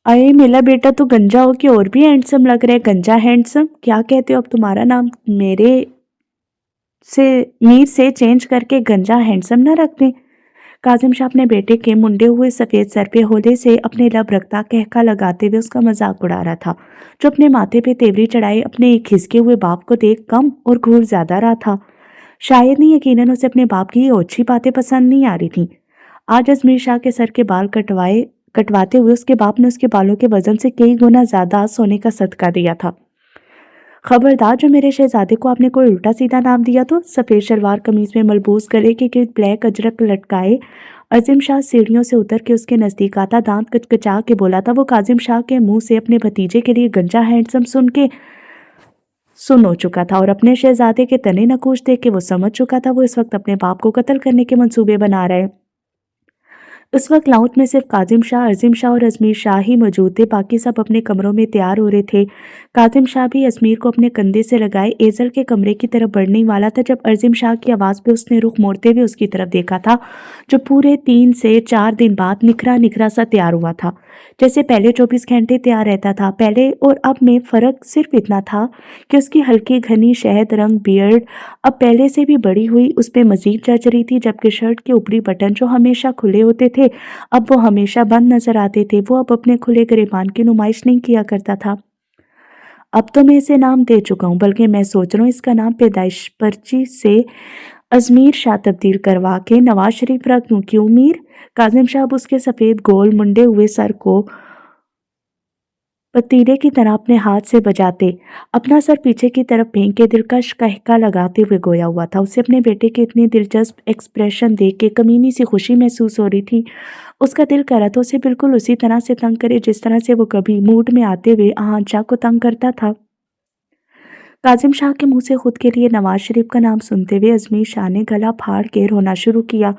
अरे मेरा बेटा तो गंजा हो के और भी हैंडसम लग रहा है। गंजा हैंडसम क्या कहते हो? अब तुम्हारा नाम मेरे से मीर से चेंज करके गंजा हैंडसम ना रख दें? काजिम शाह अपने बेटे के मुंडे हुए सफेद सर पे होले से अपने लब रखता कहका लगाते हुए उसका मजाक उड़ा रहा था, जो अपने माथे पे तेवरी चढ़ाए अपने खिसके हुए बाप को देख कम और घूर ज्यादा रहा था। शायद नहीं, यकीनन उसे अपने बाप की ये ओछी बातें पसंद नहीं आ रही थी। आज अजमीर शाह के सर के बाल कटवाते हुए उसके बाप ने उसके बालों के वजन से कई गुना ज्यादा सोने का सदका दिया था। खबरदार, जो मेरे शहजादे को आपने कोई उल्टा सीधा नाम दिया तो। सफेद शलवार कमीज में मलबूस गले के गिर्द ब्लैक अजरक लटकाए अजीम शाह सीढ़ियों से उतर के उसके नजदीक आता, दांत कचकचा के बोला था। वो काजिम शाह के मुंह से अपने भतीजे के लिए गंजा हैंडसम सुन हो चुका था और अपने शहजादे के तने नकूश देख के वो समझ चुका था वो इस वक्त अपने बाप को कत्ल करने के मंसूबे बना रहे। उस वक्त लाउंज में सिर्फ काजिम शाह, अजीम शाह और अजमीर शाह ही मौजूद थे। बाकी सब अपने कमरों में तैयार हो रहे थे। काजिम शाह भी अजमीर को अपने कंधे से लगाए एजल के कमरे की तरफ बढ़ने ही वाला था जब अजीम शाह की आवाज़ पे उसने रुख मोड़ते हुए उसकी तरफ देखा था, जो पूरे 3 से 4 दिन बाद निखरा निखरा सा तैयार हुआ था। जैसे पहले 24 घंटे तैयार रहता था। पहले और अब में फ़र्क सिर्फ इतना था कि उसकी हल्की घनी शहद रंग बियर्ड अब पहले से भी बड़ी हुई उस पे मजीद जच रही थी, जबकि शर्ट के ऊपरी बटन जो हमेशा खुले होते थे अब वो हमेशा बंद नजर आते थे। वो अब अपने खुले गिरेबान की नुमाइश नहीं किया करता था। अब तो मैं इसे नाम दे चुका हूँ, बल्कि मैं सोच रहा हूँ इसका नाम पैदाइश पर्ची से अजमीर शाह तब्दील करवा के नवाज शरीफ रख दूं। क्यों मीर? काजिम शाह उसके सफेद गोल मुंडे हुए सर को पतीले की तरह अपने हाथ से बजाते, अपना सर पीछे की तरफ फेंक के दिलकश कहका लगाते हुए गोया हुआ था। उसे अपने बेटे के इतने दिलचस्प एक्सप्रेशन देख के कमीनी सी खुशी महसूस हो रही थी। उसका दिल करा तो उसे बिल्कुल उसी तरह से तंग करे जिस तरह से वो कभी मूड में आते हुए आहान को तंग करता था। काजिम शाह के मुंह से खुद के लिए नवाज शरीफ का नाम सुनते हुए अजमीर शाह ने गला फाड़ के रोना शुरू किया।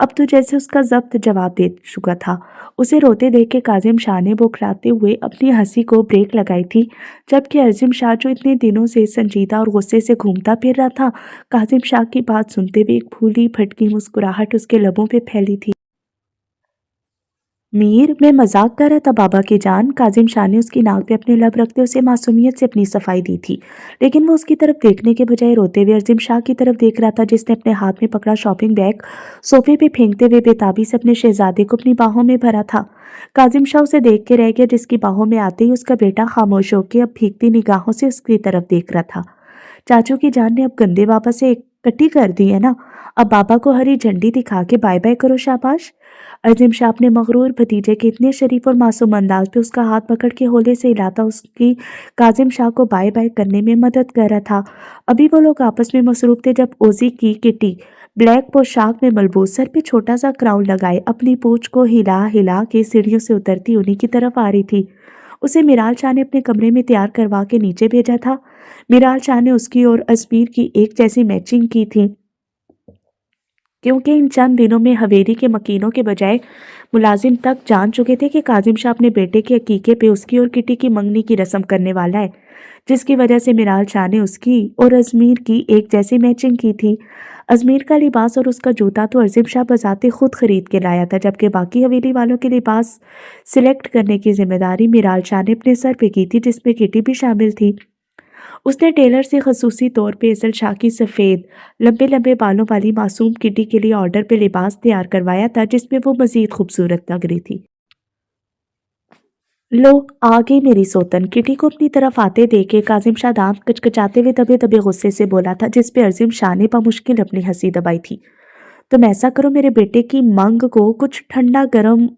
अब तो जैसे उसका जब्त जवाब दे चुका था। उसे रोते देख के काजिम शाह ने बौखलाते हुए अपनी हंसी को ब्रेक लगाई थी, जबकि अजीम शाह जो इतने दिनों से संजीदा और गुस्से से घूमता फिर रहा था, काजिम शाह की बात सुनते हुए एक फूली फटकी मुस्कुराहट उसके लबों पे फैली थी। मीर, मैं मजाक कर रहा था बाबा की जान। काजिम शाह ने उसकी नाक पे अपने लब रखते उसे मासूमियत से अपनी सफाई दी थी, लेकिन वो उसकी तरफ देखने के बजाय रोते हुए अजीम शाह की तरफ देख रहा था, जिसने अपने हाथ में पकड़ा शॉपिंग बैग सोफे पे फेंकते हुए बेताबी से अपने शहजादे को अपनी बाहों में भरा था। काजिम शाह उसे देख के रह गया, जिसकी बाहों में आते ही उसका बेटा खामोश होकर अब भीगती निगाहों से उसकी तरफ देख रहा था। चाचू की जान ने अब गंदे बाबा से इकट्ठी कर दी है ना? अब बाबा को हरी झंडी दिखा के बाय बाय करो, शाबाश। अजीम शाह अपने मगरूर भतीजे के इतने शरीफ और मासूम अंदाज पे उसका हाथ पकड़ के होले से हिलाता उसकी काजिम शाह को बाय बाय करने में मदद कर रहा था। अभी वो लोग आपस में मसरूफ थे जब ओजी की किटी ब्लैक पोशाक में मलबूस, सर पे छोटा सा क्राउन लगाए, अपनी पूंछ को हिला हिला के सीढ़ियों से उतरती उन्हीं की तरफ आ रही थी। उसे मिराल शाह ने अपने कमरे में तैयार करवा के नीचे भेजा था। मिराल शाह ने उसकी और अजमीर की एक जैसी मैचिंग की थी, क्योंकि इन चंद दिनों में हवेली के मकीनों के बजाय मुलाजिम तक जान चुके थे कि काजिम शाह अपने बेटे के अकीके पे उसकी और किटी की मंगनी की रस्म करने वाला है, जिसकी वजह से मिराल शाह ने उसकी और अजमीर की एक जैसी मैचिंग की थी। अजमीर का लिबास और उसका जूता तो अजीम शाह बजाते खुद खरीद के लाया था, जबकि बाकी हवेली वालों के लिबास सिलेक्ट करने की जिम्मेदारी मिराल शाह ने अपने सर पे की थी, जिसमें किटी भी शामिल थी। उसने टेलर से खसूसी तौर पे असल शाह की सफ़ेद लंबे लंबे बालों वाली मासूम किटी के लिए ऑर्डर पे लिबास तैयार करवाया था, जिसमें वो मजीद खूबसूरत लग रही थी। लो, आ गई मेरी सोतन। किटी को अपनी तरफ आते देखे काजिम शाह दांत कचकचाते हुए दबे दबे गुस्से से बोला था, जिसपे अजीम शाह ने बमुश्किल अपनी हंसी दबाई थी। तुम ऐसा करो, मेरे बेटे की मंग को कुछ ठंडा गर्म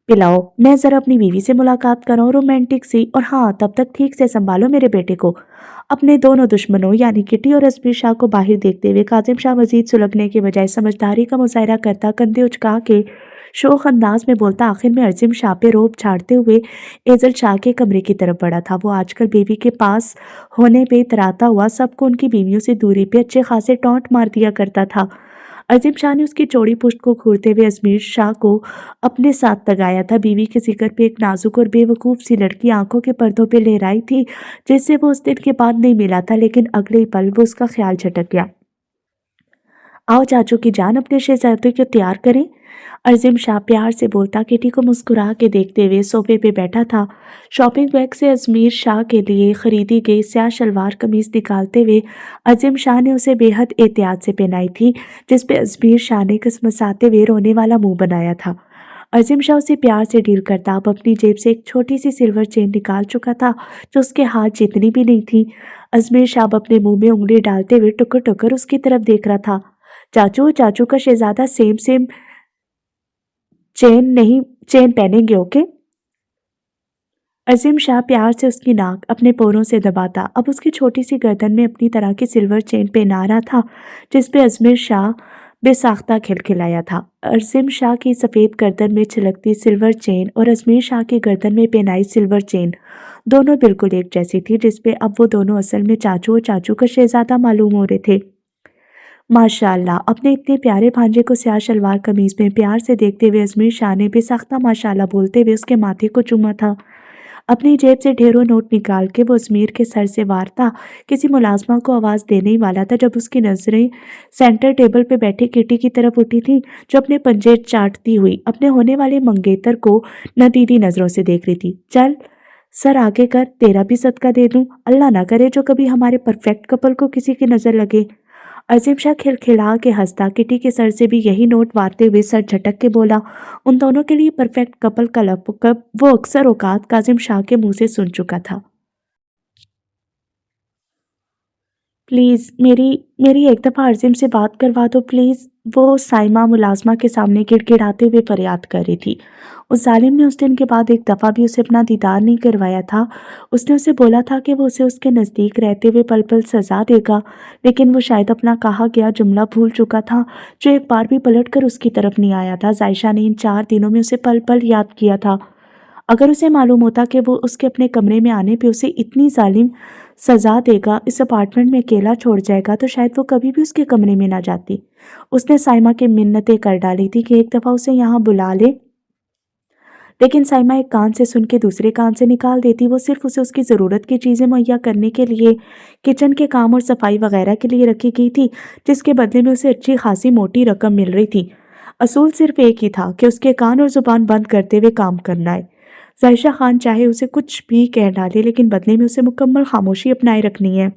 पिलाओ, मैं जरा अपनी बीवी से मुलाकात कराऊं रोमांटिक सी, और हाँ, तब तक ठीक से संभालो मेरे बेटे को। अपने दोनों दुश्मनों यानी किटी और अजमीर शाह को बाहर देखते हुए काजिम शाह मजीद सुलगने के बजाय समझदारी का मुजाहरा करता कंधे उचका के शोख अंदाज में बोलता, आखिर में अजीम शाह पे रोब छाड़ते हुए एजल शाह के कमरे की तरफ बढ़ा था। वो आजकल बीवी के पास होने पे इतराता हुआ सबको उनकी बीवियों से दूरी पे अच्छे खासे टॉन्ट मार दिया करता था। अजीम शाह ने उसकी चौड़ी पुश्त को घूरते हुए अजमीर शाह को अपने साथ लगाया था। बीवी के जिक्र पे एक नाजुक और बेवकूफ सी लड़की आंखों के पर्दों पे लहराई थी, जिससे वो उस दिन के बाद नहीं मिला था, लेकिन अगले ही पल वो उसका ख्याल झटक गया। आओ चाचू की जान, अपने शहजादे को तैयार करें। अज़ीम शाह प्यार से बोलता किटी को मुस्कुरा के देखते हुए सोफे पे बैठा था। शॉपिंग बैग से अजमीर शाह के लिए खरीदी गई स्याह शलवार कमीज निकालते हुए अज़ीम शाह ने उसे बेहद एहतियात से पहनाई थी, जिस पे अजमीर शाह ने कसमसाते हुए रोने वाला मुंह बनाया था। अज़ीम शाह उसे प्यार से डील करता अब अपनी जेब से एक छोटी सी सिल्वर चेन निकाल चुका था, जो उसके हाथ जितनी भी नहीं थी। अजमेर शाह अपने मुंह में उंगली डालते हुए टुकर टुकर उसकी तरफ देख रहा था। चाचू, चाचू का शहजादा सेम सेम चेन पहनेंगे, ओके? अज़ीम शाह प्यार से उसकी नाक अपने पोरों से दबाता अब उसकी छोटी सी गर्दन में अपनी तरह की सिल्वर चेन पहना रहा था, जिस पे अजमेर शाह बेसाख्ता खिलखिलाया था। अज़ीम शाह की सफ़ेद गर्दन में छिलकती सिल्वर चेन और अजमेर शाह की गर्दन में पहनाई सिल्वर चेन दोनों बिल्कुल एक जैसी थी, जिसपे अब वो दोनों असल में चाचू और चाचू का शहजादा मालूम हो रहे थे। माशाल्लाह, अपने इतने प्यारे भांजे को स्याह शलवार कमीज में प्यार से देखते हुए अजमेर शाह ने बेसाख्ता माशाल्लाह बोलते हुए उसके माथे को चूमा था। अपनी जेब से ढेरों नोट निकाल के वो अजमीर के सर से वारता किसी मुलाजमा को आवाज़ देने ही वाला था, जब उसकी नजरें सेंटर टेबल पे बैठी किटी की तरफ उठी थी, जो अपने पंजे चाटती हुई अपने होने वाले मंगेतर को नदीदी नजरों से देख रही थी। चल सर आगे कर, तेरा भी सदका दे दूं, अल्लाह ना करे जो कभी हमारे परफेक्ट कपल को किसी की नजर लगे। अजीम शाह खिलखिला के हंसता किटी के सर से भी यही नोट वारते हुए सर झटक के बोला। उन दोनों के लिए परफेक्ट कपल का लक़ब वो अक्सर औकात काजिम शाह के मुंह से सुन चुका था। प्लीज़ मेरी मेरी एक दफ़ा अज़ीम से बात करवा दो प्लीज़, वो साइमा मुलाजमा के सामने गिड़गिड़ाते हुए फरियाद कर रही थी। उस जालिम ने उस दिन के बाद एक दफ़ा भी उसे अपना दीदार नहीं करवाया था। उसने उसे बोला था कि वो उसे उसके नज़दीक रहते हुए पल पल सज़ा देगा, लेकिन वो शायद अपना कहा गया जुमला भूल चुका था, जो एक बार भी पलट कर उसकी तरफ नहीं आया था। जायशा ने इन 4 दिनों में उसे पल पल याद किया था। अगर उसे मालूम होता कि वो उसके अपने कमरे में आने पे उसे इतनी जालिम सजा देगा, इस अपार्टमेंट में अकेला छोड़ जाएगा, तो शायद वो कभी भी उसके कमरे में ना जाती। उसने साइमा की मिन्नतें कर डाली थी कि एक दफ़ा उसे यहाँ बुला ले, लेकिन साइमा एक कान से सुन के दूसरे कान से निकाल देती। वो सिर्फ उसे उसकी ज़रूरत की चीज़ें मुहैया करने के लिए किचन के काम और सफाई वगैरह के लिए रखी गई थी, जिसके बदले में उसे अच्छी खासी मोटी रकम मिल रही थी। असूल सिर्फ एक ही था कि उसके कान और ज़ुबान बंद करते हुए काम करना है। जायशा खान चाहे उसे कुछ भी कह डाले, लेकिन बदले में उसे मुकम्मल खामोशी अपनाए रखनी है।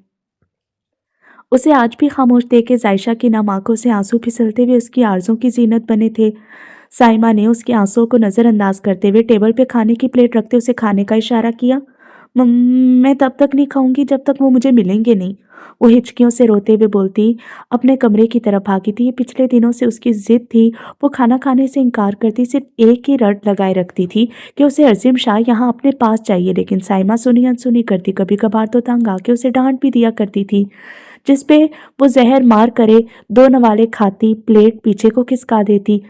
उसे आज भी खामोश देख के जायशा की नम आंखों से आंसू फिसलते हुए उसकी आरज़ों की जीनत बने थे। साइमा ने उसके आंसुओं को नज़रअंदाज करते हुए टेबल पे खाने की प्लेट रखते उसे खाने का इशारा किया। मैं तब तक नहीं खाऊंगी जब तक वो मुझे मिलेंगे नहीं, वो हिचकियों से रोते हुए बोलती अपने कमरे की तरफ भागी थी। ये पिछले दिनों से उसकी जिद थी, वो खाना खाने से इनकार करती, सिर्फ एक ही रट लगाए रखती थी कि उसे अज़ीम शाह यहाँ अपने पास चाहिए, लेकिन साइमा सुनी अनसुनी करती। कभी कभार तो तंग आके उसे डांट भी दिया करती थी, जिस पे वो जहर मार करे 2 नवाले खाती, प्लेट पीछे को खिसका देती।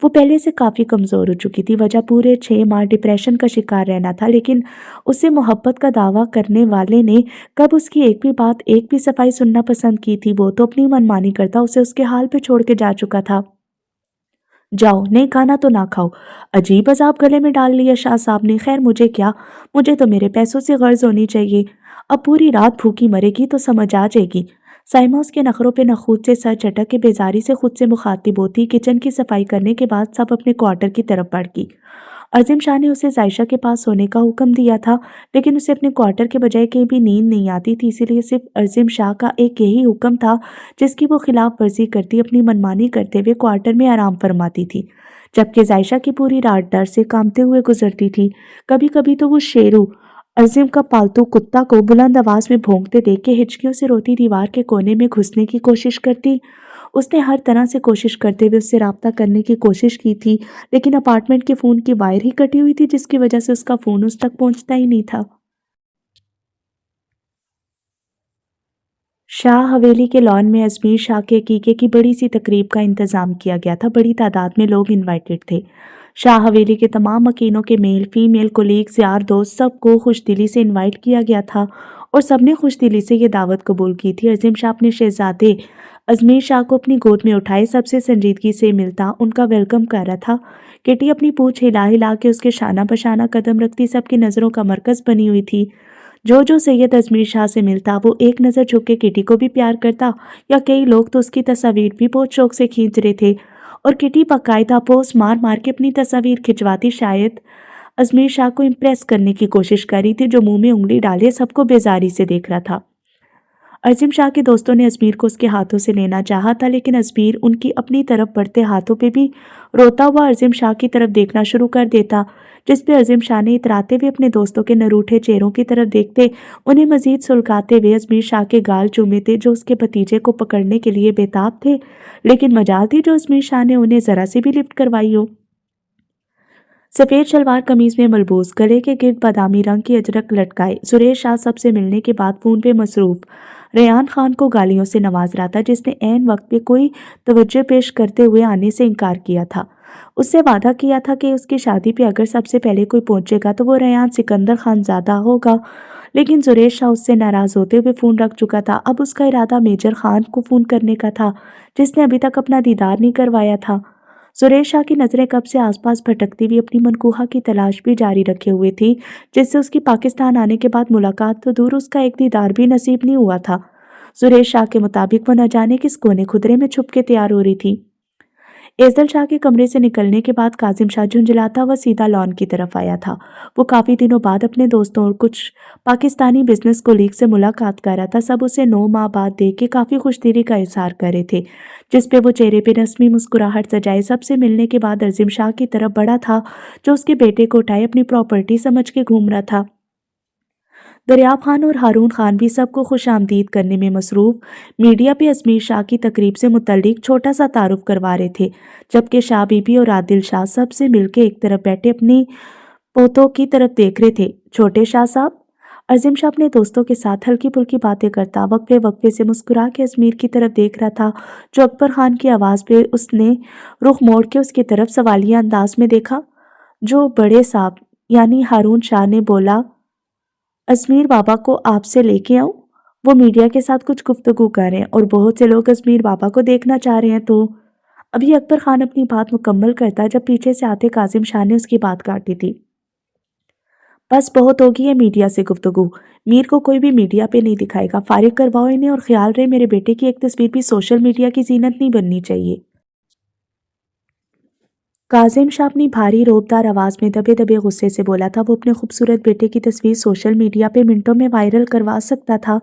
वो पहले से काफ़ी कमज़ोर हो चुकी थी, वजह पूरे 6 माह डिप्रेशन का शिकार रहना था, लेकिन उससे मोहब्बत का दावा करने वाले ने कब उसकी एक भी बात, एक भी सफाई सुनना पसंद की थी। वो तो अपनी मनमानी करता उसे उसके हाल पे छोड़ के जा चुका था। जाओ, नहीं खाना तो ना खाओ, अजीब अजाब गले में डाल लिया शाह साहब ने। खैर मुझे क्या, मुझे तो मेरे पैसों से गर्ज होनी चाहिए। अब पूरी रात भूखी मरेगी तो समझ आ जाएगी। साइमा उसके नखरों पे नखूद से सर चटक के बेजारी से खुद से मुखातिब होती। किचन की सफाई करने के बाद सब अपने क्वार्टर की तरफ बढ़ गई। अज़ीम शाह ने उसे जायशा के पास सोने का हुक्म दिया था, लेकिन उसे अपने क्वार्टर के बजाय कहीं भी नींद नहीं आती थी, इसीलिए सिर्फ अज़ीम शाह का एक यही हुक्म था जिसकी वो खिलाफ वर्जी करती, अपनी मनमानी करते हुए क्वार्टर में आराम फरमाती थी, जबकि जायशा की पूरी रात डर से कांपते हुए गुजरती थी। कभी कभी तो वो शेरू, अज़ीम का पालतू कुत्ता, को बुलंद आवाज में भौंकते देख के हिचकियों से रोती दीवार के कोने में घुसने की कोशिश करती। उसने हर तरह से कोशिश करते हुए उससे राब्ता करने की कोशिश की थी, लेकिन अपार्टमेंट के फ़ोन की वायर ही कटी हुई थी, जिसकी वजह से उसका फ़ोन उस तक पहुंचता ही नहीं था। शाह हवेली के लॉन में अजमेर शाह के अकीके की बड़ी सी तकरीब का इंतज़ाम किया गया था। बड़ी तादाद में लोग इनवाइटेड थे। शाह हवेली के तमाम मकीनों के मेल फीमेल कोलीग्स, यार दोस्त, सबको खुशदिली से इनवाइट किया गया था और सबने खुशदिली से ये दावत कबूल की थी। अजीम शाह अपने शहजादे अजमेर शाह को अपनी गोद में उठाए सबसे संजीदगी से मिलता, उनका वेलकम कर रहा था। किटी अपनी पूंछ हिला हिला के उसके शाना बशाना कदम रखती सबकी नज़रों का मरकज़ बनी हुई थी। जो जो सैयद अजमेर शाह से मिलता वो एक नज़र झुक के किटी को भी प्यार करता, या कई लोग तो उसकी तस्वीर भी बहुत शौक से खींच रहे थे और किटी बाकायदा पोस्ट मार मार के अपनी तस्वीर खिंचवाती, शायद अजमेर शाह को इम्प्रेस करने की कोशिश कर रही थी, जो मुंह में उंगली डाले सबको बेजारी से देख रहा था। अज़ीम शाह के दोस्तों ने अजमीर को उसके हाथों से लेना चाहा था, लेकिन अजमीर उनकी अपनी तरफ बढ़ते हाथों पे भी रोता हुआ अज़ीम शाह की तरफ देखना शुरू कर देता, जिस पे अज़ीम शाह ने इतराते हुए अपने दोस्तों के नरूठे चेहरों की तरफ देखते उन्हें मजीद सुलगाते हुए अजमीर शाह के गाल चूमे थे, जो उसके भतीजे को पकड़ने के लिए बेताब थे, लेकिन मजाल थी जो अजमीर शाह ने उन्हें जरा सी भी लिफ्ट करवाई हो। सफेद शलवार कमीज में मलबूस, गले के गिर्द बादामी रंग की अजरक लटकाए सुरेश शाह सबसे मिलने के बाद फोन पे मसरूफ रेहान खान को गालियों से नवाज रहा था, जिसने ऐन वक्त पे कोई तवज्जो पेश करते हुए आने से इनकार किया था। उससे वादा किया था कि उसकी शादी पे अगर सबसे पहले कोई पहुंचेगा तो वो रेहान सिकंदर खानजादा होगा, लेकिन सुरेश शाह उससे नाराज होते हुए फोन रख चुका था। अब उसका इरादा मेजर खान को फोन करने का था, जिसने अभी तक अपना दीदार नहीं करवाया था। सुरेश शाह की नज़रें कब से आसपास भटकती हुई अपनी मनकूहा की तलाश भी जारी रखे हुए थी, जिससे उसकी पाकिस्तान आने के बाद मुलाकात तो दूर उसका एक दीदार भी नसीब नहीं हुआ था। सुरेश शाह के मुताबिक वो न जाने किस कोने खुदरे में छुप के तैयार हो रही थी। एजल शाह के कमरे से निकलने के बाद काजिम शाह झुंझलाता हुआ सीधा लॉन की तरफ आया था। वो काफ़ी दिनों बाद अपने दोस्तों और कुछ पाकिस्तानी बिजनेस कोलीग से मुलाकात कर रहा था। सब उसे 9 माह बाद देख के काफ़ी खुशदिली का इजहार कर रहे थे, जिस पे वो चेहरे पे रस्मी मुस्कुराहट सजाए सबसे मिलने के बाद अज़ीम शाह की तरफ बढ़ा था, जो उसके बेटे को उठाए अपनी प्रॉपर्टी समझ के घूम रहा था। दरिया खान और हारून खान भी सबको खुशामदीद करने में मसरूफ मीडिया पे अजमीर शाह की तकरीब से मुतल्लिक छोटा सा तारुफ करवा रहे थे, जबकि शाह बीबी और आदिल शाह सबसे मिलके एक तरफ बैठे अपनी पोतों की तरफ देख रहे थे। छोटे शाह साहब, अजीम शाह अपने दोस्तों के साथ हल्की फुल्की बातें करता वक्फे वक्फे से मुस्कुरा के अजमीर की तरफ देख रहा था, जो अकबर खान की आवाज़ पे उसने रुख मोड़ के उसकी तरफ सवालिया अंदाज में देखा। जो बड़े साहब यानी हारून शाह ने बोला, अजमीर बाबा को आपसे लेके आऊं? वो मीडिया के साथ कुछ गुफ्तगू कर रहे हैं और बहुत से लोग अजमीर बाबा को देखना चाह रहे हैं। तो अभी अकबर खान अपनी बात मुकम्मल करता जब पीछे से आते काजिम शाह ने उसकी बात काटी थी। बस बहुत होगी है मीडिया से गुफ्तगू। मीर को कोई भी मीडिया पे नहीं दिखाएगा, फारिग करवाओ इन्हें और ख्याल रहे मेरे बेटे की एक तस्वीर भी सोशल मीडिया की जीनत नहीं बननी चाहिए। काजिम शाह अपनी भारी रोबदार आवाज़ में दबे दबे गुस्से से बोला था। वो अपने खूबसूरत बेटे की तस्वीर सोशल मीडिया पे मिनटों में वायरल करवा सकता था,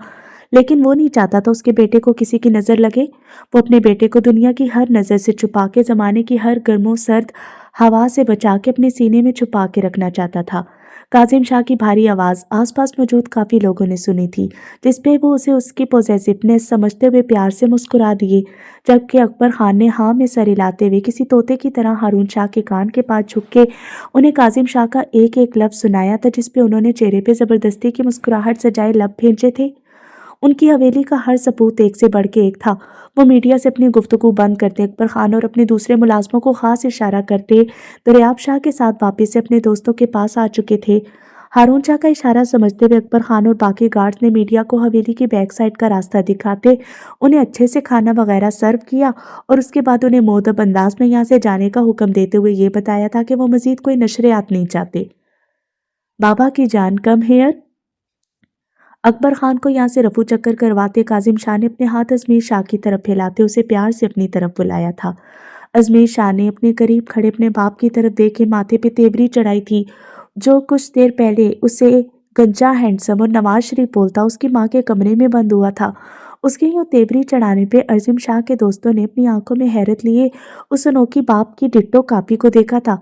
लेकिन वो नहीं चाहता था उसके बेटे को किसी की नज़र लगे। वो अपने बेटे को दुनिया की हर नज़र से छुपा के, ज़माने की हर गर्मो सर्द हवा से बचा के अपने सीने में छुपा के रखना चाहता था। काजिम शाह की भारी आवाज़ आसपास मौजूद काफ़ी लोगों ने सुनी थी, जिसपे वो उसे उसकी पॉजेसिवनेस समझते हुए प्यार से मुस्कुरा दिए, जबकि अकबर खान ने हाँ में सर हिलाते हुए किसी तोते की तरह हारून शाह के कान के पास झुक के उन्हें काजिम शाह का एक एक लफ्ज़ सुनाया था, जिसपे उन्होंने चेहरे पे ज़बरदस्ती की मुस्कुराहट सजाए लब भेजे थे। उनकी हवेली का हर सबूत एक से बढ़ के एक था। वो मीडिया से अपनी गुफ्तगू बंद करते अकबर खान और अपने दूसरे मुलाजमों को खास इशारा करते दरियाब शाह के साथ वापस से अपने दोस्तों के पास आ चुके थे। हारून शाह का इशारा समझते हुए अकबर खान और बाकी गार्ड्स ने मीडिया को हवेली की बैक साइड का रास्ता दिखाते उन्हें अच्छे से खाना वगैरह सर्व किया और उसके बाद उन्हें मोहतब अंदाज में यहाँ से जाने का हुक्म देते हुए ये बताया था कि वो मजीद कोई नशरियात नहीं चाहते। बाबा की जान कम हेयर। अकबर खान को यहाँ से रफू चक्कर करवाते काजिम शाह ने अपने हाथ अजमीर शाह की तरफ फैलाते उसे प्यार से अपनी तरफ बुलाया था। अजमीर शाह ने अपने करीब खड़े अपने बाप की तरफ देखे माथे पे तेवरी चढ़ाई थी, जो कुछ देर पहले उसे गंजा हैंडसम और नवाज शरीफ बोलता उसकी माँ के कमरे में बंद हुआ था। उसके यूँ तेवरी चढ़ाने पे अजीम शाह के दोस्तों ने अपनी आंखों में हैरत लिए उस अनोखी बाप की डिट्टो कापी को देखा था।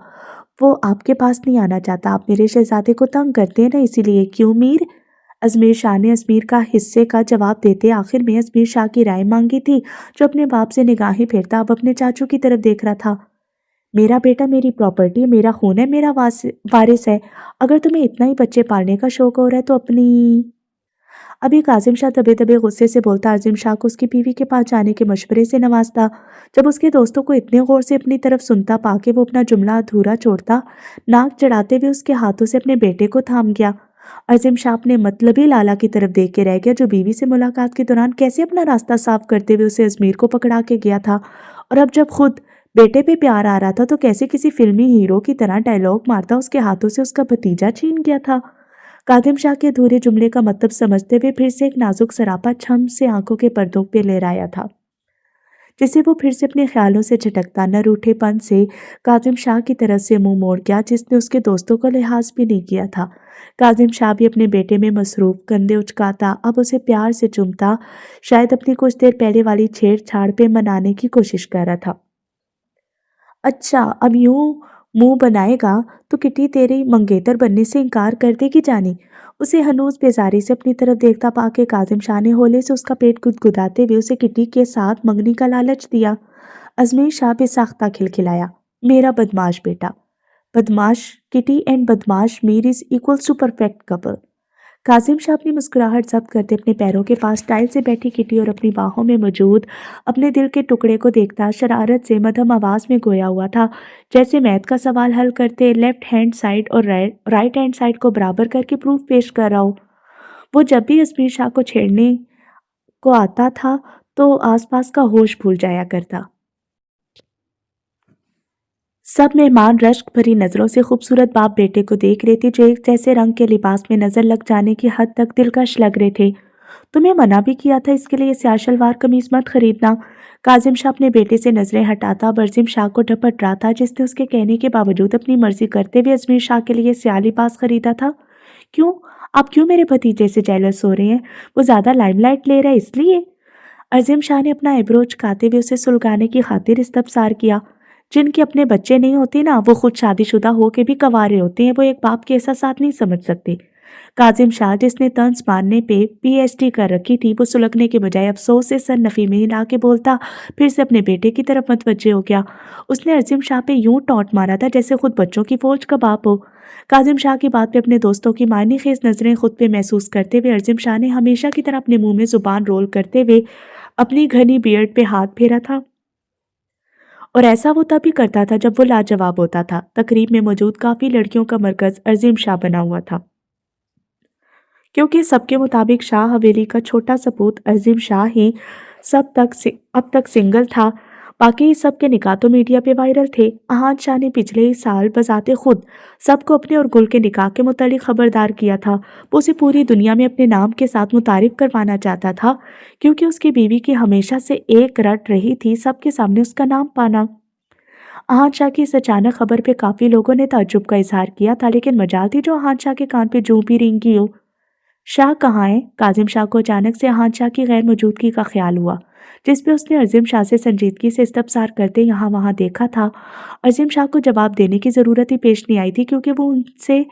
वो आपके पास नहीं आना चाहता, आप मेरे शहजादे को तंग करते हैं ना, इसीलिए। क्यों मीर? अजमेर शाह ने अजमेर का हिस्से का जवाब देते आखिर में अजमेर शाह की राय मांगी थी, जो अपने बाप से निगाहें फेरता अब अपने चाचू की तरफ देख रहा था। मेरा बेटा मेरी प्रॉपर्टी है, मेरा खून है, मेरा वारिस है। अगर तुम्हें इतना ही बच्चे पालने का शौक हो रहा है तो अपनी। अभी काजिम शाह दबे दबे गुस्से से बोलता अजीम शाह को उसकी बीवी के पास जाने के मशवरे से नवाजता। जब उसके दोस्तों को इतने गौर से अपनी तरफ सुनता पाके वो अपना जुमला अधूरा छोड़ता, नाक चढ़ाते हुए उसके हाथों से अपने बेटे को थाम गया। अजीम शाह अपने मतलबी लाला की तरफ देख के रह गया, जो बीवी से मुलाकात के दौरान कैसे अपना रास्ता साफ करते हुए उसे अजमेर को पकड़ा के गया था, और अब जब खुद बेटे पे प्यार आ रहा था तो कैसे किसी फिल्मी हीरो की तरह डायलॉग मारता उसके हाथों से उसका भतीजा छीन गया था। कादिम शाह के अधूरे जुमले का मतलब समझते हुए फिर से एक नाजुक सरापा छम से आंखों के पर्दों पे लहराया था, जिसे वो फिर से अपने ख्यालों से झटकता न रूठेपन से काजिम शाह की तरफ से मुंह मोड़ गया, जिसने उसके दोस्तों को लिहाज भी नहीं किया था। काजिम शाह भी अपने बेटे में मसरूफ कंधे उचकाता, अब उसे प्यार से चूमता, शायद अपनी कुछ देर पहले वाली छेड़छाड़ पे मनाने की कोशिश कर रहा था। अच्छा, अब यूं मुंह बनाएगा तो किटी तेरी मंगेतर बनने से इनकार कर देगी जानी। उसे हनूज बेजारी से अपनी तरफ देखता पाके काजिम शाह ने होले से उसका पेट गुदगुदाते हुए उसे किटी के साथ मंगनी का लालच दिया। अजमेर शाह बेसाख्ता खिलखिलाया, मेरा बदमाश बेटा। बदमाश किटी एंड बदमाश Mir is equals to perfect couple. Kazim Shah अपनी मुस्कुराहट जब्त करते अपने पैरों के पास टाइल से बैठी किटी और अपनी बाहों में मौजूद अपने दिल के टुकड़े को देखता शरारत से मध्यम आवाज में गोया हुआ था, जैसे मैथ का सवाल हल करते लेफ्ट हैंड साइड और राइट हैंड साइड को बराबर करके प्रूफ पेश कर रहा हो। वो जब भी अजमेर शाह को छेड़ने को आता था तो आसपास का होश भूल जाया करता। सब मेहमान रश्क भरी नजरों से खूबसूरत बाप बेटे को देख रहे थे, जो एक जैसे रंग के लिबास में नजर लग जाने की हद तक दिलकश लग रहे थे। तुम्हें मना भी किया था इसके लिए स्याह शलवार कमीज मत खरीदना। काजिम शाह अपने बेटे से नजरें हटाता बरजिम शाह को डपट रहा था, जिसने उसके कहने के बावजूद अपनी मर्जी करते हुए अजमेर शाह के लिए स्याह लिबास खरीदा था। क्यों? आप क्यों मेरे भतीजे से जेलस हो रहे हैं? वो ज्यादा लाइमलाइट ले रहा है इसलिए? अजीम शाह ने अपना आइब्रो उचकाते हुए उसे सुलगाने की खातिर इस्तफसार किया। जिनके अपने बच्चे नहीं होते ना, वो खुद शादीशुदा होके भी कवारे होते हैं, वो एक बाप के एहसासात नहीं समझ सकते। काजिम शाह, जिसने तंज मारने पे पीएचडी कर रखी थी, वो सुलगने के बजाय अफसोस से सर नफी में हिला के बोलता फिर से अपने बेटे की तरफ मतवज्जे हो गया। उसने अजीम शाह पे यूं टॉन्ट मारा था जैसे खुद बच्चों की फौज का बाप हो। काजिम शाह की बात पे अपने दोस्तों की मायने खेज नजरें खुद पे महसूस करते हुए अजीम शाह ने हमेशा की तरह अपने मुंह में जुबान रोल करते हुए अपनी घनी बियर्ड पे हाथ फेरा था, और ऐसा वो तभी करता था जब वो लाजवाब होता था। तकरीब में मौजूद काफी लड़कियों का मरकज अजीम शाह बना हुआ था, क्योंकि सबके मुताबिक शाह हवेली का छोटा सपूत अजीम शाह ही अब तक सिंगल था। बाकी सबके निकाह तो मीडिया पे वायरल थे। अहान शाह ने पिछले ही साल बजाते खुद सबको अपने और गुल के निकाह के मुतालिक खबरदार किया था। वो उसे पूरी दुनिया में अपने नाम के साथ मुतारिफ करवाना चाहता था, क्योंकि उसकी बीवी की हमेशा से एक रट रही थी सबके सामने उसका नाम पाना। अहान शाह की इस अचानक खबर पे काफी लोगों ने ताज्जुब का इजहार किया था, लेकिन मजाल थी जो अहान शाह के कान पे जूं भी रेंगी हो। शाह कहाँ है? काजिम शाह को अचानक से अहान शाह की गैर मौजूदगी का ख्याल हुआ, जिस पे उसने अजीम शाह से संजीदगी से इस्तफसार करते यहाँ वहाँ देखा था। अजीम शाह को जवाब देने की जरूरत ही पेश नहीं आई थी, क्योंकि वो उनसे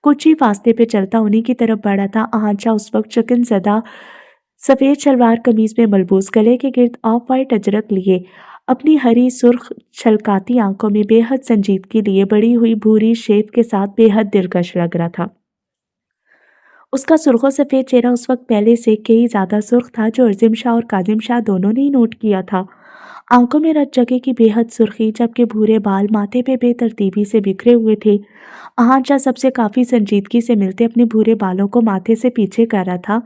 कुछ ही फासले पे चलता उन्हीं की तरफ बढ़ा था। अहान शाह उस वक्त शकिन ज़दा सफेद शलवार कमीज में मलबूस, गले के गिर्द ऑफ वाइट अजरक लिए, अपनी हरी सुर्ख छलकाती आंखों में बेहद संजीदगी लिए बड़ी हुई भूरी शेप के साथ बेहद दिलकश लग रहा था। उसका सुर्खों सफ़ेद चेहरा उस वक्त पहले से कई ज़्यादा सुर्ख था, जो अज़ीम शाह और कादिम शाह दोनों ने ही नोट किया था। आंखों में रत जगह की बेहद सुर्खी, जबकि भूरे बाल माथे पे बेतरतीबी से बिखरे हुए थे। अहान शाह सबसे काफ़ी संजीदगी से मिलते अपने भूरे बालों को माथे से पीछे कर रहा था।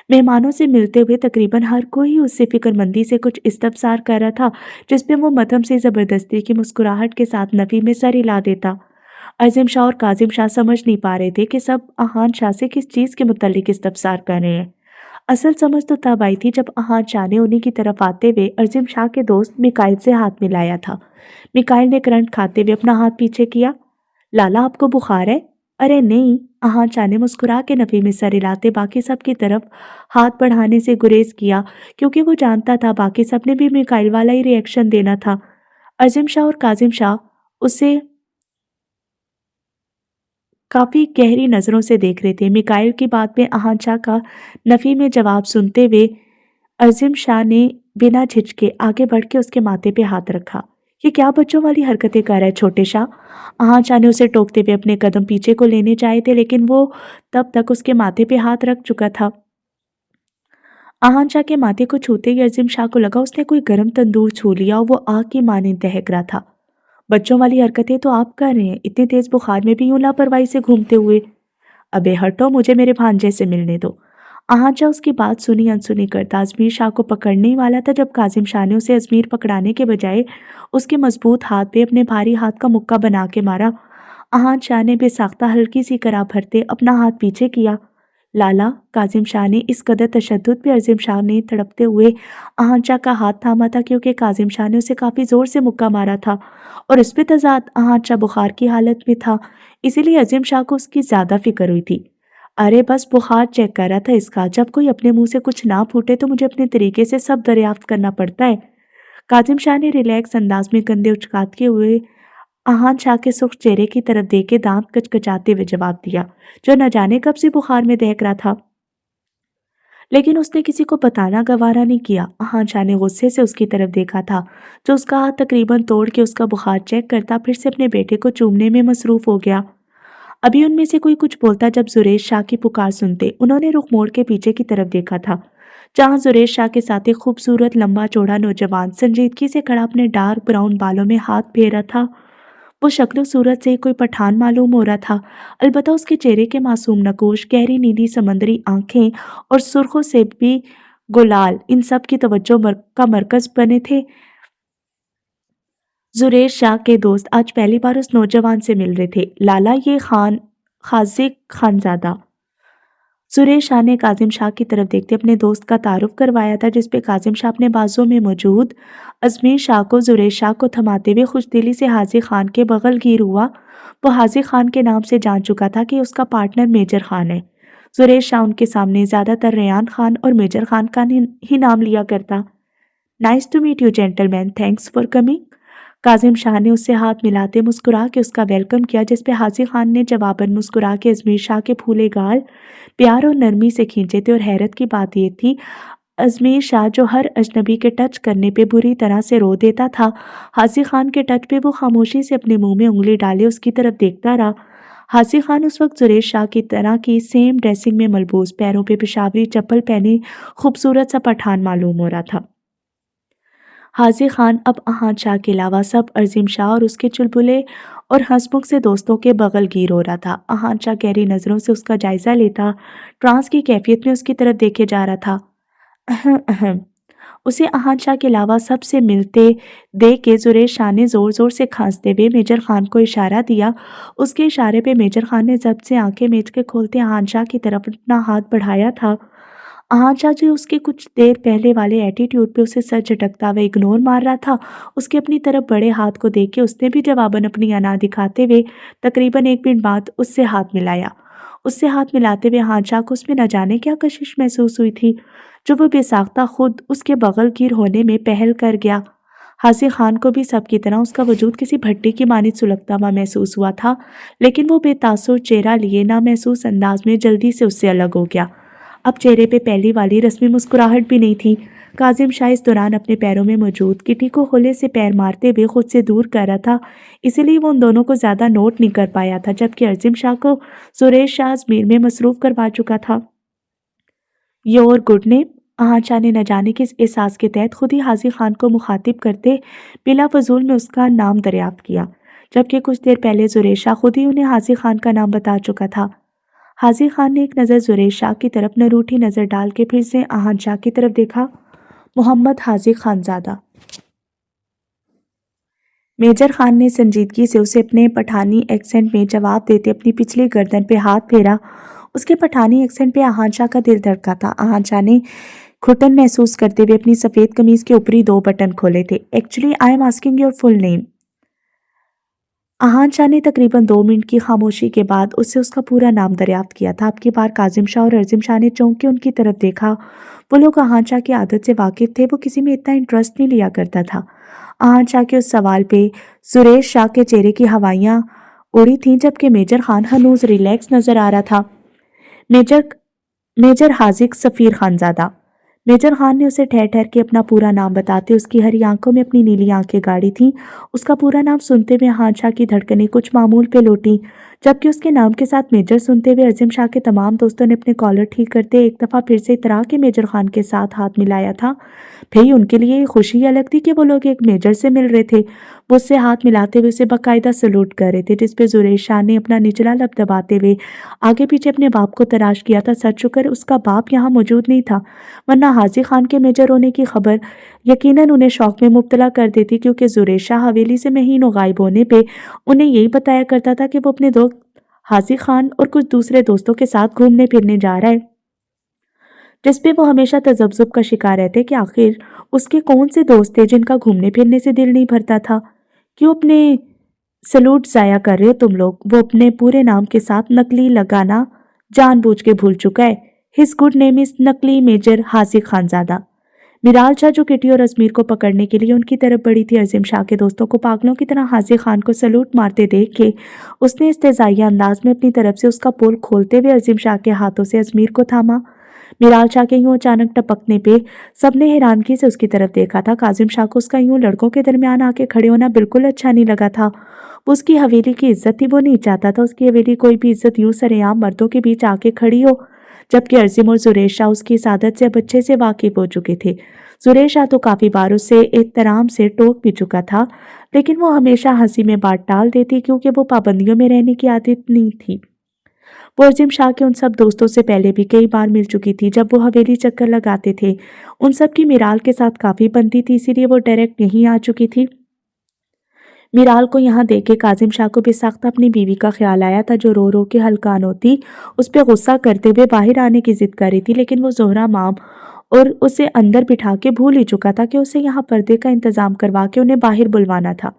मेहमानों से मिलते हुए तकरीबन हर कोई उससे फिक्रमंदी से कुछ इस्तफसार कर रहा था, जिसपे वो मध्यम से ज़बरदस्ती की मुस्कुराहट के साथ नफ़ी में सर हिला देता। अज़ीम शाह और काज़िम शाह समझ नहीं पा रहे थे कि सब अहान शाह से किस चीज़ के मुतल्लिक इस्तफसार कर रहे हैं। असल समझ तो तब आई थी जब अहान शाह ने उन्हीं की तरफ आते हुए अज़ीम शाह के दोस्त मिकाइल से हाथ मिलाया था। मिकाइल ने करंट खाते हुए अपना हाथ पीछे किया। लाला, आपको बुखार है? अरे नहीं, अहान शाह ने मुस्कुरा के नफ़ी में सर हिलाते बाकी सब की तरफ हाथ बढ़ाने से गुरेज किया, क्योंकि वो जानता था बाकी सब ने भी मिकाइल वाला ही रिएक्शन देना था। अज़ीम शाह और काज़िम शाह उसे काफी गहरी नजरों से देख रहे थे। मिकाइल की बात में अहान शाह का नफी में जवाब सुनते हुए अजीम शाह ने बिना झिझके आगे बढ़ के उसके माथे पे हाथ रखा। ये क्या बच्चों वाली हरकतें कर रहा है छोटे शाह? अहान शाह ने उसे टोकते हुए अपने कदम पीछे को लेने चाहे थे, लेकिन वो तब तक उसके माथे पे हाथ रख चुका था। अहान शाह के माथे को छूते ही अजीम शाह को लगा उसने कोई गर्म तंदूर छू लिया और वो आग की माने दहक रहा था। बच्चों वाली हरकतें तो आप कर रहे हैं, इतनी तेज बुखार में भी यूं लापरवाही से घूमते हुए। अबे हटो, मुझे मेरे भांजे से मिलने दो। आहाजा उसकी बात सुनी अनसुनी करता अजमीर शाह को पकड़ने ही वाला था, जब काजिम शाह ने उसे अजमीर पकड़ाने के बजाय उसके मजबूत हाथ पे अपने भारी हाथ का मुक्का बना के मारा। आहान शाह ने बेसाख्ता हल्की सी करा भरते अपना हाथ पीछे किया। लाला, काजिम शाह ने इस कदर तशद्दुद पे अज़ीम शाह ने तड़पते हुए अहान शाह का हाथ थामा था क्योंकि काजिम शाह ने उसे काफ़ी ज़ोर से मुक्का मारा था और इस पे तज़ाद अहान शाह बुखार की हालत में था, इसीलिए अज़ीम शाह को उसकी ज़्यादा फ़िक्र हुई थी। अरे बस बुखार चेक कर रहा था इसका, जब कोई अपने मुँह से कुछ ना फूटे तो मुझे अपने तरीके से सब दरियाफ्त करना पड़ता है। काजिम शाह ने रिलैक्स अंदाज में कंधे उचकाते हुए अहान शाह के सुर्ख चेहरे की तरफ देख के दांत कचकचाते हुए जवाब दिया, जो न जाने कब से बुखार में दहक रहा था। लेकिन उसने किसी को बताना गवारा नहीं किया। अहान शाह ने गुस्से से उसकी तरफ देखा था, जो उसका हाथ तकरीबन तोड़ के उसका बुखार चेक करता फिर से अपने बेटे को चूमने में मसरूफ हो गया। अभी उनमें से कोई कुछ बोलता जब जुरेश शाह की पुकार सुनते। उन्होंने रुख मोड़ के पीछे की तरफ देखा था, जहां जुरेश शाह के साथ एक खूबसूरत लंबा चौड़ा नौजवान संजीदगी से खड़ा अपने डार्क ब्राउन बालों में हाथ फेर रहा था। वो शक्ल सूरत से कोई पठान मालूम हो रहा था, अलबत्ता उसके चेहरे के मासूम नकोश, गहरी नीली समंदरी आंखें और सुर्खों से भी गुलाल इन सब की तवज्जो का मरकज बने थे। जुरेश शाह के दोस्त आज पहली बार उस नौजवान से मिल रहे थे। लाला, ये खाजिक खानजादा। सुरेश शाह ने काजिम शाह की तरफ देखते अपने दोस्त का तारुफ करवाया था, जिसपे काजिम शाह अपने बाजू में मौजूद अजमेर शाह को जुरेश शाह को थमाते हुए खुशदिली से हाजी खान के बगल गिर हुआ। वो हाजी खान के नाम से जान चुका था कि उसका पार्टनर मेजर खान है। सुरेश शाह उनके सामने ज्यादातर रेयान खान और मेजर खान का ही नाम लिया करता। Nice to meet you gentleman, thanks for coming. Kazim Shah ने उससे हाथ मिलाते मुस्कुरा के उसका वेलकम किया, जिसपे हाजी खान ने जवाबन मुस्कुरा के अजमेर शाह के फूले गाल प्यार और नरमी से खींचे थे। और हैरत की बात यह थी, अजमेर शाह जो हर अजनबी के टच करने पे बुरी तरह से रो देता था, हाजी खान के टच पे वो खामोशी से अपने मुंह में उंगली डाले उसकी तरफ देखता रहा। हाजी खान उस वक्त सुरेश शाह की तरह की सेम ड्रेसिंग में मलबूस, पैरों पे पेशावरी चप्पल पहने खूबसूरत सा पठान मालूम हो रहा था। हाजी खान अब अहान शाह के अलावा सब अज़ीम शाह और उसके चुलबुले और हंसमुख से दोस्तों के बगल गिर हो रहा था। अहान शाह गहरी नज़रों से उसका जायजा लेता, ट्रांस की कैफियत में उसकी तरफ देखे जा रहा था। अहं अहं। उसे अहान शाह के अलावा सबसे मिलते देख के जुरेश शाह ने जोर जोर से खांसते हुए मेजर खान को इशारा दिया। उसके इशारे पे मेजर खान ने जब से आंखें मीच के खोलते अहान शाह की तरफ अपना हाथ बढ़ाया था। अहान शाह जो उसके कुछ देर पहले वाले एटीट्यूड पे उसे सर झटकता हुआ इग्नोर मार रहा था, उसके अपनी तरफ बड़े हाथ को देख के उसने भी जवाबन अपनी अना दिखाते हुए तकरीबन 1 मिनट बाद उससे हाथ मिलाया। उससे हाथ मिलाते हुए अहान शाह को उसमें न जाने क्या कशिश महसूस हुई थी, जो वो बेसाख्ता खुद उसके बगल गिर होने में पहल कर गया। हाजी खान को भी सबकी तरह उसका वजूद किसी भट्टी की मानित सुलगता हुआ महसूस हुआ था, लेकिन वो बेतासुर चेहरा लिए ना महसूस अंदाज में जल्दी से उससे अलग हो गया। अब चेहरे पे पहली वाली रस्मी मुस्कुराहट भी नहीं थी। काजिम शाह इस दौरान अपने पैरों में मौजूद किटी को होले से पैर मारते हुए खुद से दूर कर रहा था, इसीलिए वो उन दोनों को ज्यादा नोट नहीं कर पाया था, जबकि अज़ीम शाह को सुरेश शाह अजमेर में मसरूफ करवा चुका था। Your good name. Ahan Shah ने न जाने किस एहसास के तहत खुद ही हाजी खान को मुखातिब करते बिला फजूल में उसका नाम दरियाफ्त किया, जबकि कुछ देर पहले जुरेश शाह खुद ही उन्हें हाजी खान का नाम बता चुका था। हाजी खान ने एक नज़र जुरेश शाह की तरफ न रूठी नज़र डाल के फिर से अहान शाह की तरफ देखा। मोहम्मद हाजी खानजादा। मेजर खान ने संजीदगी से उसे अपने पठानी एक्सेंट में जवाब देते अपनी पिछली गर्दन पे हाथ फेरा। उसके पठानी एक्सेंट पे अहान शाह का दिल धड़का था। अहान शाह ने घुटन महसूस करते हुए अपनी सफ़ेद कमीज के ऊपरी 2 बटन खोले थे। Actually I am asking your full name. Ahan Shah ने तकरीबन 2 मिनट की खामोशी के बाद उससे उसका पूरा नाम दरियाफ्त किया था। अब की बार काजिम शाह और अज़ीम शाह ने चौंक के उनकी तरफ देखा। वो लोग अहान शाह की आदत से वाकिफ थे, वो किसी में इतना इंटरेस्ट नहीं लिया करता था। अहान शाह के उस सवाल पे सुरेश शाह के चेहरे की हवाइयाँ उड़ी थीं, जबकि मेजर खान हनूज रिलैक्स नजर आ रहा था। Major major Haziq Safeer Khanzada. Major Khan ने उसे ठहर ठहर के अपना पूरा नाम बताते उसकी हरी आंखों में अपनी नीली आंखें गाड़ी थीं। उसका पूरा नाम सुनते हुए अहान शाह की धड़कनें कुछ मामूल पे लौटी, जबकि उसके नाम के साथ मेजर सुनते हुए अज़ीम शाह के तमाम दोस्तों ने अपने कॉलर ठीक करते एक दफ़ा फिर से इतरा के मेजर खान के साथ हाथ मिलाया था। भाई उनके लिए ये खुशी अलग थी कि वो लोग एक मेजर से मिल रहे थे। वो उससे हाथ मिलाते हुए उसे बाकायदा सलूट कर रहे थे, जिसपे जुरेश शाह ने अपना निचला लब दबाते हुए आगे पीछे अपने बाप को तलाश किया था। सच शुक्र उसका बाप यहाँ मौजूद नहीं था, वरना हाजी खान के मेजर होने की खबर यकीनन उन्हें शौक में मुब्तला कर देती, क्योंकि जुरेश शाह हवेली से महीनों गायब होने पे उन्हें यही बताया करता था कि वो अपने दोस्त हाजी खान और कुछ दूसरे दोस्तों के साथ घूमने फिरने जा रहा है, जिसपे वो हमेशा तजब्जुब का शिकार रहते कि आखिर उसके कौन से दोस्त थे जिनका घूमने फिरने से दिल नहीं भरता था। क्यों अपने सैल्यूट ज़ाया कर रहे हो तुम लोग? वो अपने पूरे नाम के साथ नकली लगाना जानबूझ के भूल चुका है। हिज गुड नेम इज नकली मेजर हाजी खानजादा। मिराल शाह जो किटी और अजमीर को पकड़ने के लिए उनकी तरफ बढ़ी थी, अजीम शाह के दोस्तों को पागलों की तरह हाजी खान को सलूट मारते देख के उसने इस्तेज़ाइया अंदाज में अपनी तरफ से उसका पोल खोलते हुए अजीम शाह के हाथों से अजमीर को थामा। मिराल शाह के यूं अचानक टपकने पे सबने हैरानगी से उसकी तरफ देखा था। काजिम शाह को उसका यूं लड़कों के दरमियान आके खड़े होना बिल्कुल अच्छा नहीं लगा था। वो उसकी हवेली की इज्जत ही वो नहीं चाहता था उसकी हवेली कोई भी इज्जत यूं सरेआम मर्दों के बीच आके खड़ी हो, जबकि अर्जिम और जुरेश शाह उसकी इस आदत से अब अच्छे से वाकिफ हो चुके थे। जुरेश शाह तो काफी बार उससे एहतराम से टोक भी चुका था, लेकिन वो हमेशा हंसी में बात टाल देती क्योंकि वो पाबंदियों में रहने की आदत नहीं थी। वो अजीम शाह के उन सब दोस्तों से पहले भी कई बार मिल चुकी थी जब वो हवेली चक्कर लगाते थे। उन सब की मिराल के साथ काफी बनती थी, इसीलिए वो डायरेक्ट यहीं आ चुकी थी। मिराल को यहाँ देख के काजिम शाह को बेसाख्ता अपनी बीवी का ख्याल आया था, जो रो रो के हलकान होती उस पर गुस्सा करते हुए बाहर आने की जिद कर रही थी, लेकिन वो जोहरा माम और उसे अंदर बिठा के भूल ही चुका था कि उसे यहाँ पर्दे का इंतजाम करवा के उन्हें बाहर बुलवाना था।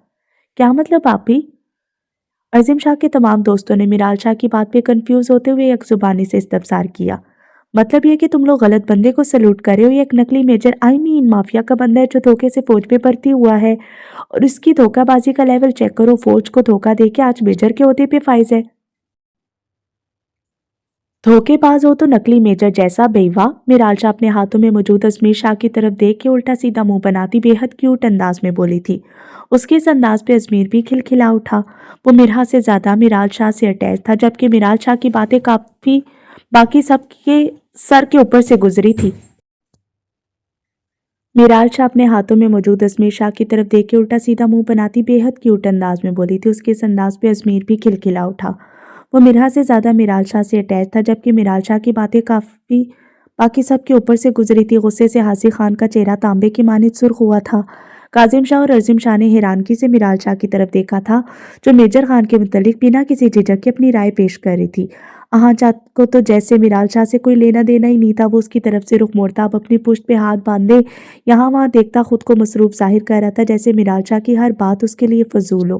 क्या मतलब आप ही? अजीम शाह के तमाम दोस्तों ने मिराल शाह की बात पे कंफ्यूज होते हुए एक जुबानी से इस्तफसार किया। मतलब ये कि तुम लोग गलत बंदे को सलूट कर रहे हो। ये एक नकली मेजर माफिया का बंदा है जो धोखे से फौज में भर्ती हुआ है, और इसकी धोखाबाजी का लेवल चेक करो। फौज को धोखा देके आज मेजर के ओहदे पे फाइज है। धोखेबाज हो तो नकली मेजर जैसा बेवा। मिराल शाह अपने हाथों में मौजूद अजमीर शाह की तरफ देख के उल्टा सीधा मुंह बनाती बेहद क्यूट अंदाज में बोली थी। उसके इस अंदाज पे अजमीर भी खिलखिला उठा। वो मिरहा से ज्यादा मिराल शाह से अटैच था, जबकि मिराल शाह की बातें काफी बाकी सबके सर के ऊपर से गुजरी थी। मिराल शाह अपने हाथों में मौजूद अजमीर शाह की तरफ देख के उल्टा सीधा मुंह बनाती बेहद क्यूट अंदाज में बोली थी। उसके इस अंदाज पे अजमीर भी खिलखिला उठा। वो मिरहा से ज्यादा मिराल शाह से अटैच था, जबकि मिराल शाह की बातें काफी बाकी सब के ऊपर से गुजरी थी। गुस्से से हाजी खान का चेहरा तांबे की मानित सुर्ख हुआ था। काजिम शाह और अर्जिम शाह ने हैरानगी से मिराल शाह की तरफ देखा था, जो मेजर खान के मुतालिक बिना किसी झिझक के अपनी राय पेश कर रही थी। शाह को तो जैसे मिराल शाह से कोई लेना देना ही नहीं था। वो उसकी तरफ से रुख मोड़ता, अब अपनी पुश्त पे हाथ बांधे यहाँ वहां देखता खुद को मसरूफ जाहिर कर रहा था, जैसे मिराल शाह की हर बात उसके लिए फजूल हो।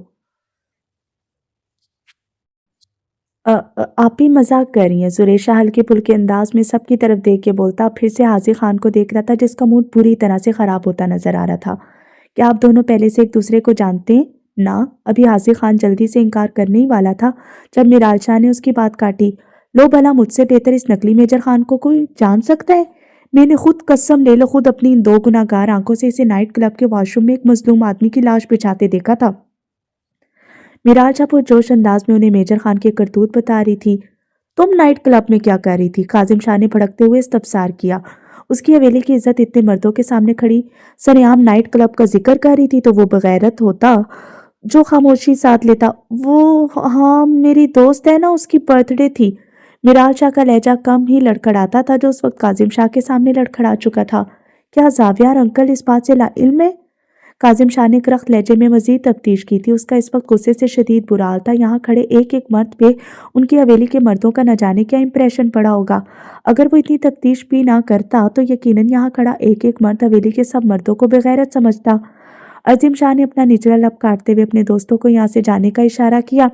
आप ही मजाक कर रही हैं? जुरेशा हल्के फुल्के अंदाज में सबकी तरफ देख के बोलता। फिर से हाजी खान को देख रहा था, जिसका मूड बुरी तरह से खराब होता नजर आ रहा था। क्या आप दोनों पहले से एक दूसरे को जानते हैं? ना। अभी हाजी खान जल्दी से इनकार करने ही वाला था जब मिराल शाह ने उसकी बात काटी। लो भला, मुझसे बेहतर इस नकली मेजर खान को कोई जान सकता है? मैंने खुद कसम ले लो, खुद अपनी इन दो गुनाहगार आंखों से इसे नाइट क्लब के वॉशरूम में एक मजलूम आदमी की लाश बिछाते देखा था। मिराल शाह जोश अंदाज में उन्हें मेजर खान की करतूत बता रही थी। तुम नाइट क्लब में क्या कर रही थी? काजिम शाह ने भड़कते हुए इस्तफसार किया। उसकी हवेली की इज्जत इतने मर्दों के सामने खड़ी सरेआम नाइट क्लब का जिक्र कर रही थी, तो वो बगैरत होता जो खामोशी साथ लेता। वो हाँ, मेरी दोस्त है ना, उसकी बर्थडे थी। मिराल शाह का लहजा कम ही लड़खड़ाता था, जो उस वक्त काजिम शाह के सामने लड़खड़ा चुका था। क्या जावियार अंकल इस बात से लाइल्म है? काजिम शाह ने करख्त लहजे में मजीद तफ्तीश की थी। उसका इस वक्त गुस्से से शदीद बुरा हाल था। यहाँ खड़े एक एक मर्द पे उनकी हवेली के मर्दों का न जाने क्या इंप्रेशन पड़ा होगा। अगर वो इतनी तफ्तीश भी ना करता तो यकीनन यहाँ खड़ा एक एक मर्द हवेली के सब मर्दों को बेगैरत समझता। अजीम शाह ने अपना निचला लब काटते हुए अपने दोस्तों को यहाँ से जाने का इशारा किया।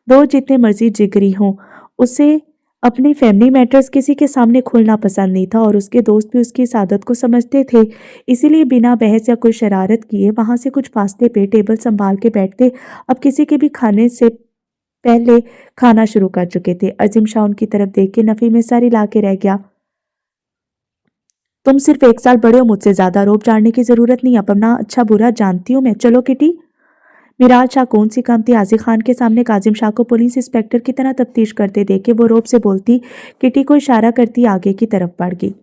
दो जितने मर्जी जिगरी हों, उसे अपनी फैमिली मैटर्स किसी के सामने खोलना पसंद नहीं था, और उसके दोस्त भी उसकी इस आदत को समझते थे। इसीलिए बिना बहस या कोई शरारत किए वहां से कुछ फासले पे टेबल संभाल के बैठते। अब किसी के भी खाने से पहले खाना शुरू कर चुके थे। अजीम शाह उनकी तरफ देख के नफी में सर हिला के रह गया। तुम सिर्फ 1 साल बड़े हो मुझसे, ज्यादा रोब जानने की जरूरत नहीं। अपना अच्छा बुरा जानती हूँ मैं। चलो किटी। मिराज शाह कौन सी काम थी हाजी खान के सामने काजिम शाह को पुलिस इंस्पेक्टर की तरह तफ्तीश करते देखे वो रोब से बोलती। किटी को इशारा करती आगे की तरफ बढ़ गई।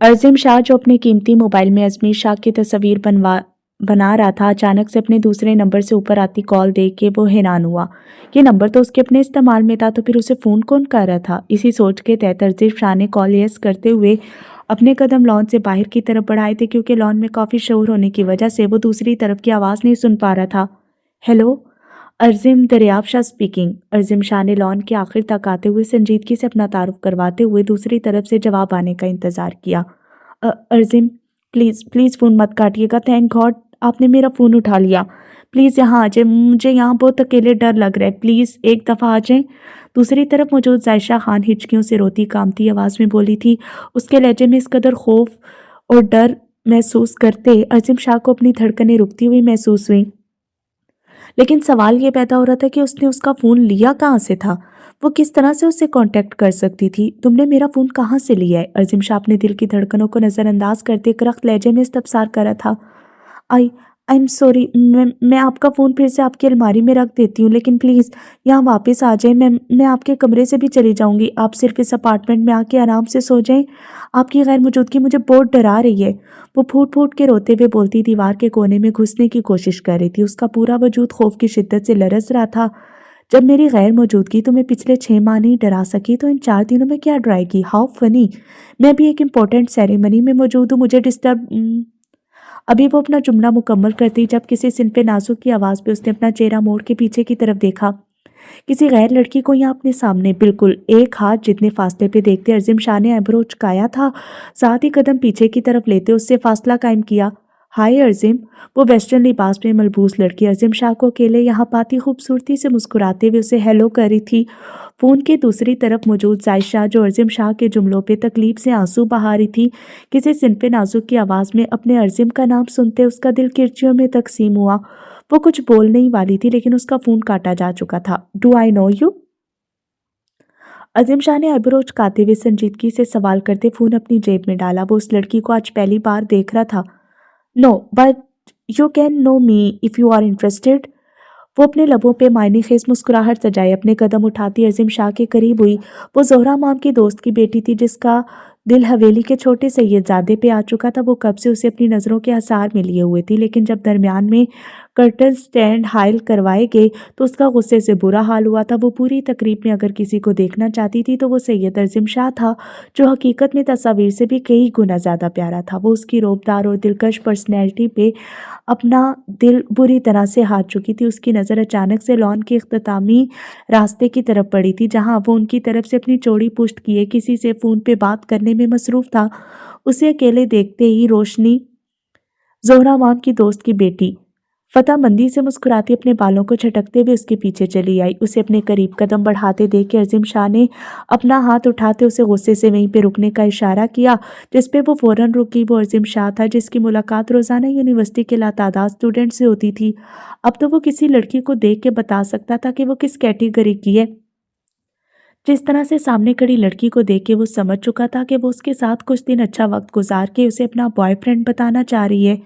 अजीम शाह जो अपने कीमती मोबाइल में अजमीर शाह की तस्वीर बना रहा था, अचानक से अपने दूसरे नंबर से ऊपर आती कॉल देख के वो हैरान हुआ। ये नंबर तो उसके अपने इस्तेमाल में था, तो फिर उसे फ़ोन कौन कर रहा था? इसी सोच के तहत अजीम शाह ने कॉल यस करते हुए अपने कदम लॉन से बाहर की तरफ बढ़ाए थे, क्योंकि लॉन में काफ़ी शोर होने की वजह से वो दूसरी तरफ की आवाज़ नहीं सुन पा रहा था। हेलो। अर्जिम दरियाब शाह स्पीकिंग। अर्जिम शाह ने लॉन के आखिर तक आते हुए संजीदगी से अपना तारुफ करवाते हुए दूसरी तरफ से जवाब आने का इंतजार किया। अर्जिम, प्लीज़ प्लीज़ फ़ोन मत काटिएगा। थैंक गॉड आपने मेरा फ़ोन उठा लिया। प्लीज़ यहाँ आ जाए, मुझे यहाँ बहुत अकेले डर लग रहा है। प्लीज़ एक दफ़ा आ जाएं। दूसरी तरफ मौजूद जायशा खान हिचकियों से रोती कामती आवाज़ में बोली थी। उसके लहजे में इस कदर खौफ और डर महसूस करते अर्जिम शाह को अपनी धड़कनें रुकती हुई महसूस हुई। लेकिन सवाल ये पैदा हो रहा था कि उसने उसका फ़ोन लिया कहाँ से था? वो किस तरह से उससे कांटेक्ट कर सकती थी? तुमने मेरा फ़ोन कहाँ से लिया है? अर्जिम शाह अपने दिल की धड़कनों को नज़रअंदाज करते करख्त लहजे में इस्तफसार कर रहा था। आई आई एम सॉरी, मैं आपका फ़ोन फिर से आपकी अलमारी में रख देती हूँ, लेकिन प्लीज़ यहाँ वापस आ जाएं। मैं आपके कमरे से भी चली जाऊँगी। आप सिर्फ इस अपार्टमेंट में आके आराम से सो जाएं। आपकी गैर मौजूदगी मुझे बहुत डरा रही है। वो फूट फूट के रोते हुए बोलती दीवार के कोने में घुसने की कोशिश कर रही थी। उसका पूरा वजूद खौफ की शिद्दत से लरज रहा था। जब मेरी गैर मौजूदगी तुम्हें पिछले 6 माह नहीं डरा सकी तो इन 4 दिनों में क्या डराएगी? How funny. मैं भी एक इम्पोर्टेंट सेरेमनी में मौजूद हूँ, मुझे डिस्टर्ब। अभी वो अपना जुमला मुकम्मल करती जब किसी सिनफे नाजुक की आवाज़ पे उसने अपना चेहरा मोड़ के पीछे की तरफ देखा। किसी गैर लड़की को यहाँ अपने सामने बिल्कुल एक हाथ जितने फासले पे देखते अर्जिम शाह ने आइब्रो उचकाया था, साथ ही कदम पीछे की तरफ लेते उससे फासला कायम किया। हाय अर्जिम। वो वेस्टर्न लिबास में मलबूस लड़की अर्जिम शाह को अकेले यहाँ पाती खूबसूरती से मुस्कुराते हुए उसे हेलो कर रही थी। फ़ोन के दूसरी तरफ मौजूद जायशा, जो अर्जिम शाह के जुमलों पे तकलीफ से आंसू बहा रही थी, किसी सिनफे नाजुक की आवाज़ में अपने अर्जिम का नाम सुनते उसका दिल किरचियों में तकसीम हुआ। वो कुछ बोलने ही वाली थी लेकिन उसका फ़ोन काटा जा चुका था। Do I know you? Azeem Shah ने आइब्रो उचकाते हुए संजीदगी से सवाल करते फ़ोन अपनी जेब में डाला। वो उस लड़की को आज पहली बार देख रहा था। No, but you can know me if you are interested. वो अपने लबों पे मायने खेज मुस्कुराहट सजाए अपने कदम उठाती अज़ीम शाह के करीब हुई। वो ज़ोहरा माम की दोस्त की बेटी थी जिसका दिल हवेली के छोटे सैयदजादे पे आ चुका था। वो कब से उसे अपनी नज़रों के हसार में लिए हुए थी, लेकिन जब दरमियान में कर्टन स्टैंड हायल करवाए गए तो उसका गुस्से से बुरा हाल हुआ था। वो पूरी तकरीब में अगर किसी को देखना चाहती थी तो वो सैयद अज़ीम शाह था, जो हकीकत में तस्वीर से भी कई गुना ज़्यादा प्यारा था। वो उसकी रोबदार और दिलकश पर्सनैलिटी पे अपना दिल बुरी तरह से हार चुकी थी। उसकी नज़र अचानक से लॉन के इख्तितामी रास्ते की तरफ पड़ी थी, जहां वो उनकी तरफ से अपनी चौड़ी पुश्त किए किसी से फ़ोन पे बात करने में मसरूफ़ था। उसे अकेले देखते ही रोशनी, ज़ोहरा माम की दोस्त की बेटी, फतेह मंदी से मुस्कुराती अपने बालों को झटकते हुए उसके पीछे चली आई। उसे अपने करीब कदम बढ़ाते देख के अज़ीम शाह ने अपना हाथ उठाते उसे गुस्से से वहीं पे रुकने का इशारा किया, जिस पे वो फ़ौरन रुकी। वो अज़ीम शाह था जिसकी मुलाकात रोज़ाना यूनिवर्सिटी के लातादाद स्टूडेंट से होती थी। अब तो वो किसी लड़की को देख के बता सकता था कि वो किस कैटेगरी की है। जिस तरह से सामने खड़ी लड़की को देख के वो समझ चुका था कि वो उसके साथ कुछ दिन अच्छा वक्त गुजार के उसे अपना बॉयफ्रेंड बताना चाह रही है।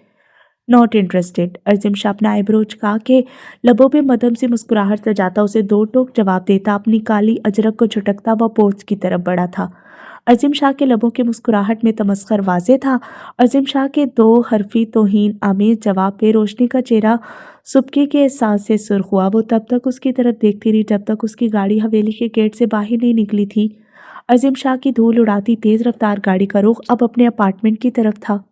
Not interested. अर्जिम शाह अपना आइब्रो उचका के लबों पे मदम से मुस्कुराहट सजाता उसे दो टोक जवाब देता अपनी काली अजरक को झटकता वह पोर्च की तरफ बढ़ा था। अर्जिम शाह के लबों की मुस्कुराहट में तमस्खर वाज़े था। अर्जिम शाह के दो हरफी तौहीन आमेज जवाब पे रोशनी का चेहरा सुबकी के एहसास से सुर्ख हुआ। वो तब तक उसकी तरफ देखती रही जब तक उसकी गाड़ी हवेली के गेट से बाहर नहीं निकली थी। अर्जिम शाह की धूल उड़ाती तेज़ रफ्तार गाड़ी का रुख अब अपने अपार्टमेंट की तरफ था।